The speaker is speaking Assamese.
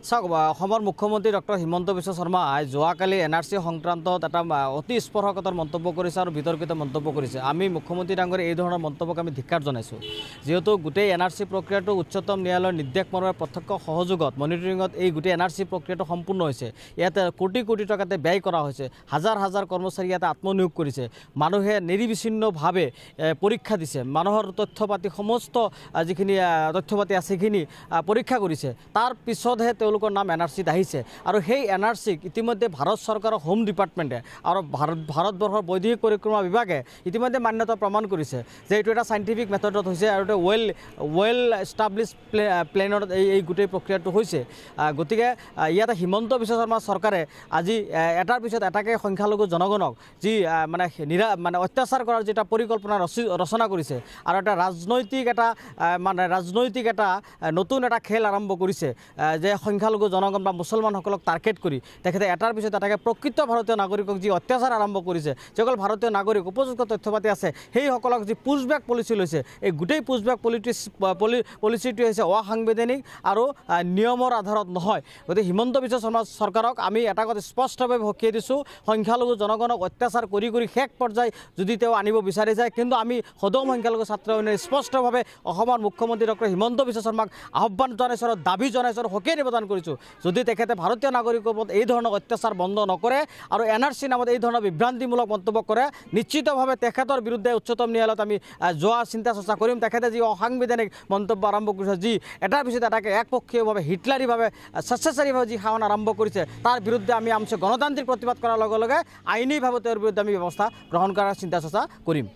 চাওক অসমৰ মুখ্যমন্ত্ৰী ডক্টৰ হিমন্ত বিশ্ব শৰ্মাই যোৱাকালি NRC সংক্ৰান্তত এটা অতি স্পৰ্শকাতৰ মন্তব্য কৰিছে আৰু বিতৰ্কিত মন্তব্য কৰিছে। আমি মুখ্যমন্ত্ৰী ডাঙৰীয়া এই ধৰণৰ মন্তব্যক আমি ধিক্কাৰ জনাইছোঁ। যিহেতু গোটেই NRC প্ৰক্ৰিয়াটো উচ্চতম ন্যায়ালয়ৰ নিৰ্দেশ মৰ্মে প্ৰত্যক্ষ সহযোগত মনিটৰিঙত এই গোটেই NRC প্ৰক্ৰিয়াটো সম্পূৰ্ণ হৈছে। ইয়াতে কোটি কোটি টকাতে ব্যয় কৰা হৈছে। হাজাৰ হাজাৰ কৰ্মচাৰী ইয়াতে আত্মনিয়োগ কৰিছে। মানুহে নিৰবিচ্ছিন্নভাৱে পৰীক্ষা দিছে। মানুহৰ তথ্য পাতি সমস্ত যিখিনি তথ্য পাতি আছে সেইখিনি পৰীক্ষা কৰিছে। তাৰ পিছতহে তেওঁলোকৰ নাম NRCত আহিছে আৰু সেই NRCক ইতিমধ্যে ভাৰত চৰকাৰৰ হোম ডিপাৰ্টমেণ্টে আৰু ভাৰতবৰ্ষৰ বৈদেশিক পৰিক্ৰমা বিভাগে ইতিমধ্যে মান্যতা প্ৰমাণ কৰিছে যে এইটো এটা চাইণ্টিফিক মেথডত হৈছে আৰু এটা ৱেল এষ্টাব্লিছ প্লেনত এই গোটেই প্ৰক্ৰিয়াটো হৈছে। গতিকে ইয়াতে হিমন্ত বিশ্ব শৰ্মা চৰকাৰে আজি এটাৰ পিছত এটাকে সংখ্যালঘু জনগণক যি মানে অত্যাচাৰ কৰাৰ যি এটা পৰিকল্পনা ৰচনা কৰিছে আৰু এটা ৰাজনৈতিক এটা নতুন এটা খেল আৰম্ভ কৰিছে যে সংখ্যালঘু জনগণ বা মুছলমানসকলক টাৰ্গেট কৰি তেখেতে এটাৰ পিছত এটাকে প্ৰকৃত ভাৰতীয় নাগৰিকক যি অত্যাচাৰ আৰম্ভ কৰিছে, যিসকল ভাৰতীয় নাগৰিক উপযুক্ত তথ্য পাতি আছে সেইসকলক যি পুছবেক পলিচি লৈছে, এই গোটেই পুছবেক পলিচিটো হৈছে অসাংবিধানিক আৰু নিয়মৰ আধাৰত নহয়। গতিকে হিমন্ত বিশ্ব শৰ্মা চৰকাৰক আমি এটা কথা স্পষ্টভাৱে সকীয়াই দিছোঁ, সংখ্যালঘু জনগণক অত্যাচাৰ কৰি শেষ পৰ্যায় যদি তেওঁ আনিব বিচাৰি যায়, কিন্তু আমি সদৌ সংখ্যালঘু ছাত্ৰ ইউনিয়নে স্পষ্টভাৱে অসমৰ মুখ্যমন্ত্ৰী ডক্টৰ হিমন্ত বিশ্ব শৰ্মাক আহ্বান জনাইছোঁ আৰু দাবী জনাইছোঁ আৰু সকীয়াই নিবেদন কৰিছোঁ, যদি তেখেতে ভাৰতীয় নাগৰিকৰ ওপৰত এই ধৰণৰ অত্যাচাৰ বন্ধ নকৰে আৰু NRC নামত এই ধৰণৰ বিভ্ৰান্তিমূলক মন্তব্য কৰে, নিশ্চিতভাৱে তেখেতৰ বিৰুদ্ধে উচ্চতম ন্যায়ালয়ত আমি যোৱাৰ চিন্তা চৰ্চা কৰিম। তেখেতে যি অসাংবিধানিক মন্তব্য আৰম্ভ কৰিছে, যি এটাৰ পিছত এটাকে একপক্ষীয়ভাৱে হিটলাৰীভাৱে স্বেচ্ছাচাৰীভাৱে যি শাসন আৰম্ভ কৰিছে, তাৰ বিৰুদ্ধে আমি গণতান্ত্ৰিক প্ৰতিবাদ কৰাৰ লগে লগে আইনীভাৱে তেওঁৰ বিৰুদ্ধে আমি ব্যৱস্থা গ্ৰহণ কৰাৰ চিন্তা চৰ্চা কৰিম।